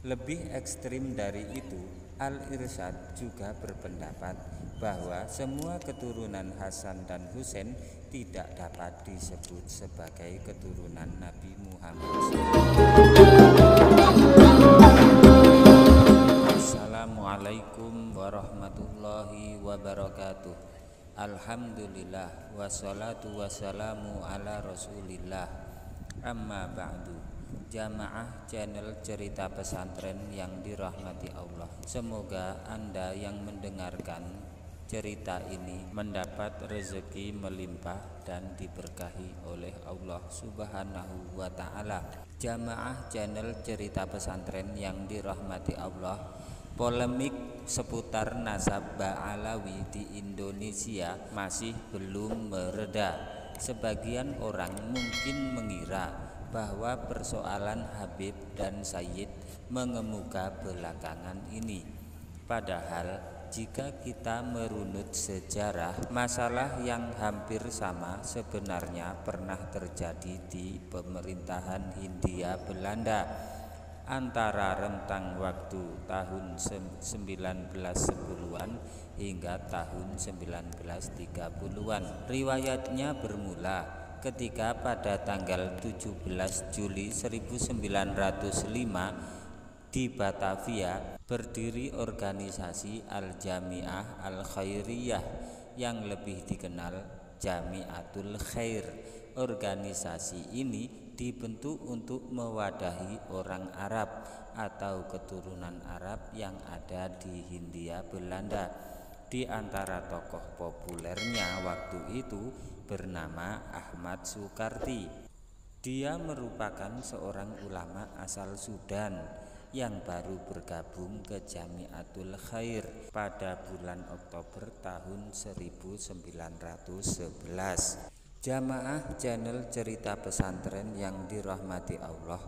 Lebih ekstrim dari itu, Al-Irsyad juga berpendapat bahwa semua keturunan Hasan dan Husain tidak dapat disebut sebagai keturunan Nabi Muhammad. Assalamualaikum warahmatullahi wabarakatuh. Alhamdulillah wassalatu wassalamu ala rasulillah. Amma ba'du. Jamaah channel cerita pesantren yang dirahmati Allah, semoga Anda yang mendengarkan cerita ini mendapat rezeki melimpah dan diberkahi oleh Allah Subhanahu wa ta'ala. Jamaah channel cerita pesantren yang dirahmati Allah, polemik seputar nasab Ba'alawi di Indonesia masih belum mereda. Sebagian orang mungkin mengira bahwa persoalan Habib dan Sayyid mengemuka belakangan ini. Padahal jika kita merunut sejarah, masalah yang hampir sama sebenarnya pernah terjadi di pemerintahan Hindia Belanda antara rentang waktu tahun 1910-an hingga tahun 1930-an. Riwayatnya bermula ketika pada tanggal 17 Juli 1905 di Batavia berdiri organisasi Al-Jami'ah Al-Khairiyah yang lebih dikenal Jami'atul Khair. Organisasi ini dibentuk untuk mewadahi orang Arab atau keturunan Arab yang ada di Hindia Belanda. Di antara tokoh populernya waktu itu bernama Ahmad Sukarti. Dia merupakan seorang ulama asal Sudan yang baru bergabung ke Jami'atul Khair pada bulan Oktober tahun 1911. Jamaah channel cerita pesantren yang dirahmati Allah,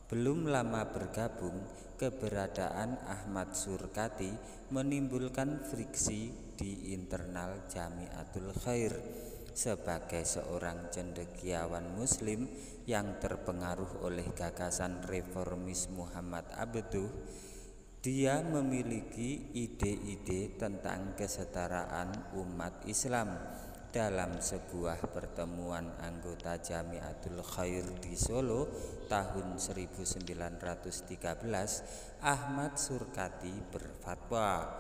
belum lama bergabung, keberadaan Ahmad Surkati menimbulkan friksi di internal Jami'atul Khair. Sebagai seorang cendekiawan muslim yang terpengaruh oleh gagasan reformis Muhammad Abduh, dia memiliki ide-ide tentang kesetaraan umat Islam. Dalam sebuah pertemuan anggota Jami'atul Khair di Solo tahun 1913, Ahmad Surkati berfatwa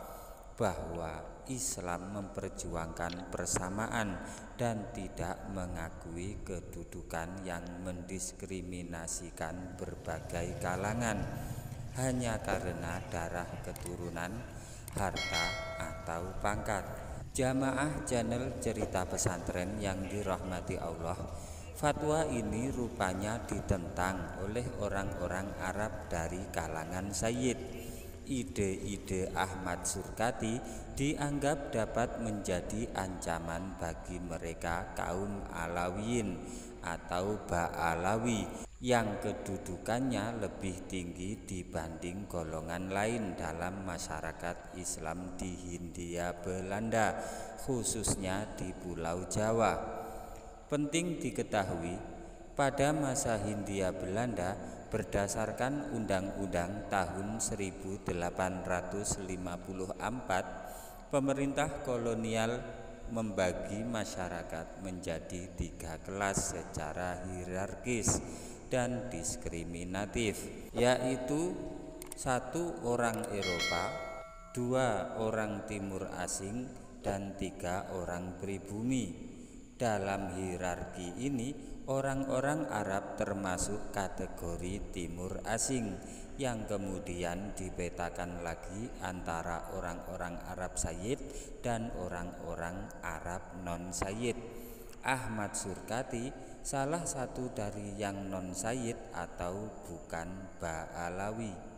bahwa Islam memperjuangkan persamaan dan tidak mengakui kedudukan yang mendiskriminasikan berbagai kalangan hanya karena darah keturunan, harta, atau pangkat. Jamaah channel cerita pesantren yang dirahmati Allah, fatwa ini rupanya ditentang oleh orang-orang Arab dari kalangan Sayyid. Ide-ide Ahmad Surkati dianggap dapat menjadi ancaman bagi mereka kaum Alawiyin atau Ba'alawi yang kedudukannya lebih tinggi dibanding golongan lain dalam masyarakat Islam di Hindia Belanda, khususnya di Pulau Jawa. Penting diketahui, pada masa Hindia Belanda, berdasarkan Undang-Undang tahun 1854, pemerintah kolonial membagi masyarakat menjadi 3 kelas secara hierarkis dan diskriminatif, yaitu 1 orang Eropa, 2 orang Timur Asing, dan 3 orang pribumi. Dalam hierarki ini, orang-orang Arab termasuk kategori Timur Asing yang kemudian dipetakan lagi antara orang-orang Arab Sayyid dan orang-orang Arab non-Sayyid. Ahmad Surkati salah satu dari yang non-Sayyid atau bukan Ba'alawi.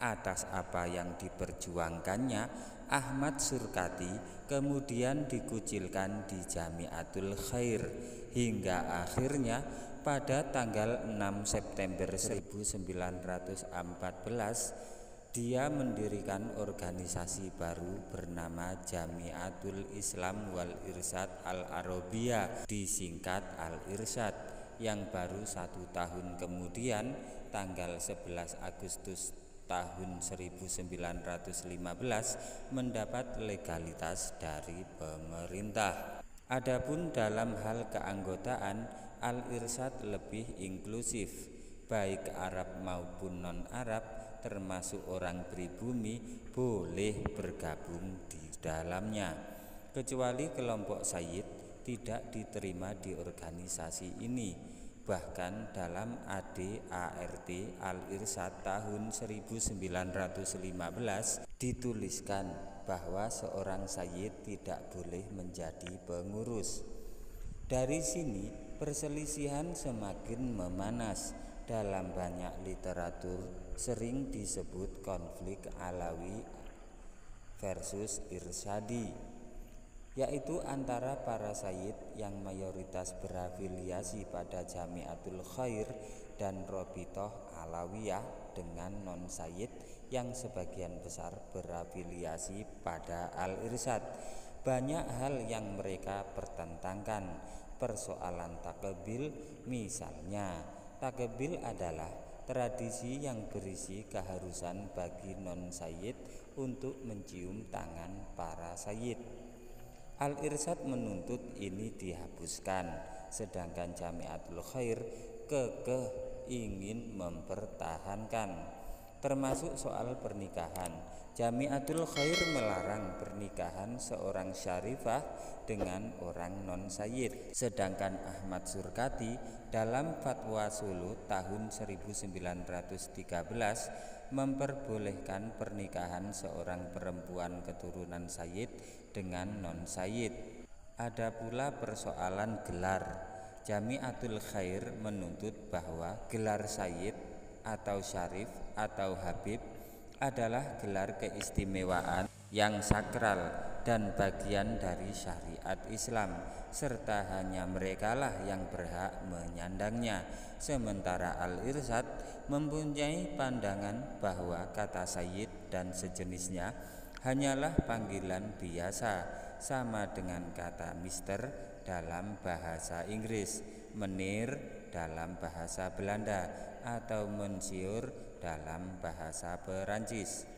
Atas apa yang diperjuangkannya, Ahmad Surkati kemudian dikucilkan di Jami'atul Khair hingga akhirnya pada tanggal 6 September 1914 dia mendirikan organisasi baru bernama Jami'atul Islam wal Irsyad Al-Arabiyah, disingkat Al-Irsyad, yang baru 1 tahun kemudian tanggal 11 Agustus tahun 1915 mendapat legalitas dari pemerintah. Adapun dalam hal keanggotaan, Al-Irsyad lebih inklusif, baik Arab maupun non-Arab termasuk orang pribumi boleh bergabung di dalamnya, kecuali kelompok Sayyid tidak diterima di organisasi ini. Bahkan dalam AD/ART Al-Irsyad tahun 1915 dituliskan bahwa seorang sayyid tidak boleh menjadi pengurus. Dari sini perselisihan semakin memanas. Dalam banyak literatur sering disebut konflik Alawi versus Irsyadi, yaitu antara para sayyid yang mayoritas berafiliasi pada Jamiatul Khair dan Robitoh Alawiyah dengan non-sayyid yang sebagian besar berafiliasi pada Al-Irsyad. Banyak hal yang mereka pertentangkan. Persoalan takbil misalnya, takbil adalah tradisi yang berisi keharusan bagi non-sayyid untuk mencium tangan para sayyid. Al-Irsyad menuntut ini dihapuskan, sedangkan Jamiatul Khair kekeh ingin mempertahankan, termasuk soal pernikahan. Jamiatul Khair melarang pernikahan seorang syarifah dengan orang non-sayyid, sedangkan Ahmad Surkati dalam Fatwa Solo tahun 1913 memperbolehkan pernikahan seorang perempuan keturunan sayyid dengan non-sayyid. Ada pula persoalan gelar. Jamiatul Khair menuntut bahwa gelar sayyid atau syarif atau habib adalah gelar keistimewaan yang sakral dan bagian dari syariat Islam, serta hanya merekalah yang berhak menyandangnya. Sementara Al-Irsyad mempunyai pandangan bahwa kata sayyid dan sejenisnya hanyalah panggilan biasa, sama dengan kata mister dalam bahasa Inggris, menir dalam bahasa Belanda, atau monsieur dalam bahasa Perancis.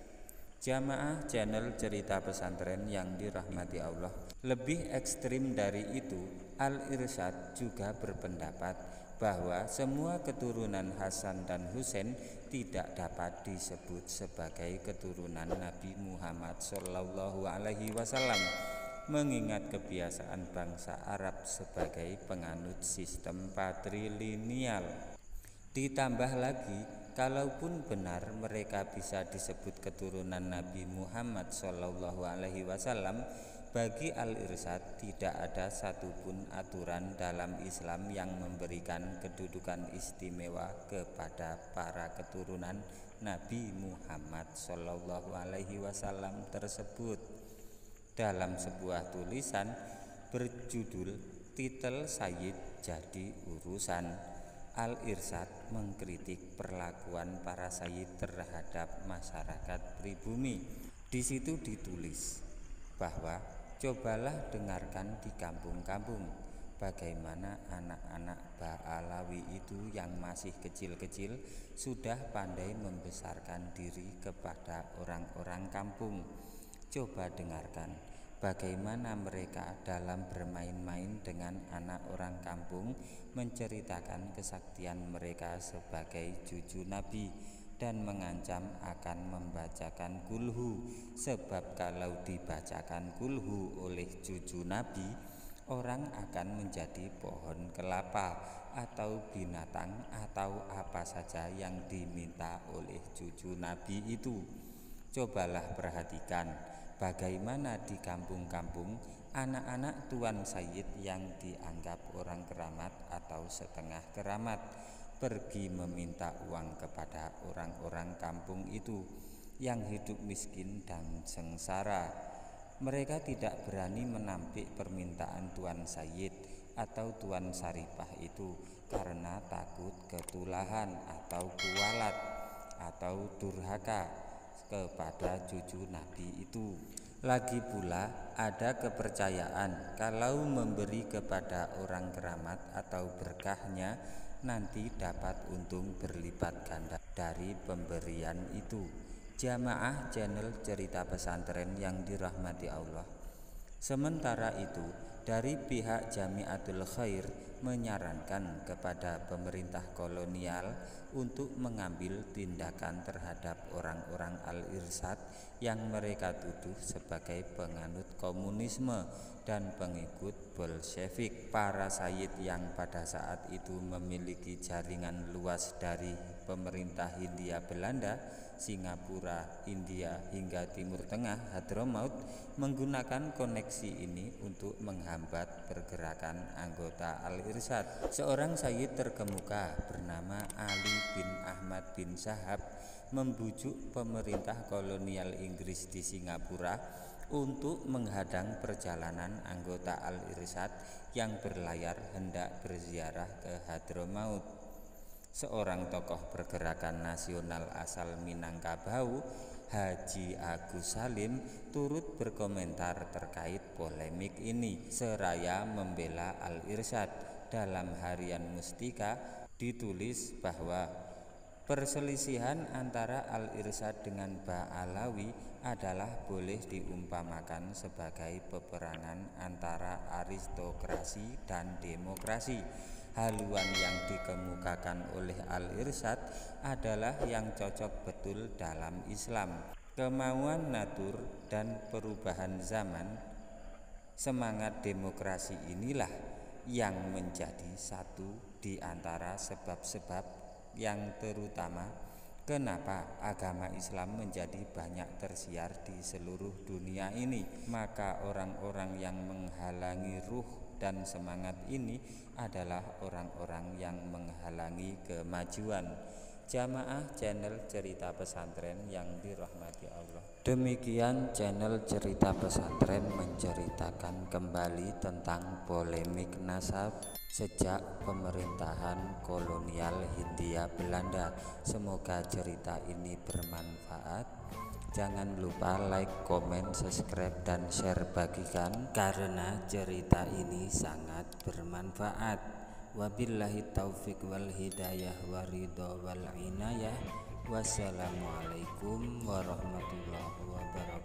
Jamaah channel Cerita Pesantren yang dirahmati Allah, lebih ekstrim dari itu, Al-Irsyad juga berpendapat bahwa semua keturunan Hasan dan Husain tidak dapat disebut sebagai keturunan Nabi Muhammad SAW, mengingat kebiasaan bangsa Arab sebagai penganut sistem patrilineal. Ditambah lagi, kalaupun benar mereka bisa disebut keturunan Nabi Muhammad SAW, bagi Al-Irsyad tidak ada satupun aturan dalam Islam yang memberikan kedudukan istimewa kepada para keturunan Nabi Muhammad SAW tersebut. Dalam sebuah tulisan berjudul "Titel Sayyid Jadi Urusan", Al-Irsyad mengkritik perlakuan para sayyid terhadap masyarakat pribumi. Di situ ditulis bahwa cobalah dengarkan di kampung-kampung bagaimana anak-anak Ba'alawi itu yang masih kecil-kecil sudah pandai membesarkan diri kepada orang-orang kampung. Coba dengarkan bagaimana mereka dalam bermain-main dengan anak orang kampung menceritakan kesaktian mereka sebagai cucu Nabi dan mengancam akan membacakan kulhu, sebab kalau dibacakan kulhu oleh cucu Nabi, orang akan menjadi pohon kelapa atau binatang atau apa saja yang diminta oleh cucu Nabi itu. Cobalah perhatikan bagaimana di kampung-kampung anak-anak tuan sayyid yang dianggap orang keramat atau setengah keramat pergi meminta uang kepada orang-orang kampung itu yang hidup miskin dan sengsara. Mereka tidak berani menampik permintaan tuan sayyid atau tuan saripah itu karena takut ketulahan atau kualat atau durhaka kepada cucu Nabi itu. Lagi pula ada kepercayaan kalau memberi kepada orang keramat atau berkahnya nanti dapat untung berlipat ganda dari pemberian itu. Jamaah channel Cerita Pesantren yang dirahmati Allah. Sementara itu, dari pihak Jamiatul Khair menyarankan kepada pemerintah kolonial untuk mengambil tindakan terhadap orang-orang Al-Irsyad yang mereka tuduh sebagai penganut komunisme dan pengikut Bolshevik. Para sayyid yang pada saat itu memiliki jaringan luas dari pemerintah Hindia Belanda, Singapura, India hingga Timur Tengah, Hadramaut, menggunakan koneksi ini untuk menghambat pergerakan anggota Al-Irsyad. Seorang sayyid terkemuka bernama Ali bin Ahmad bin Sahab membujuk pemerintah kolonial Inggris di Singapura untuk menghadang perjalanan anggota Al-Irsyad yang berlayar hendak berziarah ke Hadramaut. Seorang tokoh pergerakan nasional asal Minangkabau, Haji Agus Salim, turut berkomentar terkait polemik ini seraya membela Al-Irsyad. Dalam harian Mustika ditulis bahwa perselisihan antara Al-Irsyad dengan Ba'alawi adalah boleh diumpamakan sebagai peperangan antara aristokrasi dan demokrasi. Haluan yang dikemukakan oleh Al-Irsyad adalah yang cocok betul dalam Islam. Kemauan natur dan perubahan zaman, semangat demokrasi inilah yang menjadi satu di antara sebab-sebab yang terutama kenapa agama Islam menjadi banyak tersiar di seluruh dunia ini. Maka orang-orang yang menghalangi ruh dan semangat ini adalah orang-orang yang menghalangi kemajuan. Jamaah channel Cerita Pesantren yang dirahmati Allah. Demikian channel Cerita Pesantren menceritakan kembali tentang polemik nasab sejak pemerintahan kolonial Hindia Belanda. Semoga cerita ini bermanfaat. Jangan lupa like, komen, subscribe, dan share, bagikan karena cerita ini sangat bermanfaat. Wabillahi taufik wal hidayah wa ridho wal inayah. Wassalamualaikum warahmatullahi wabarakatuh.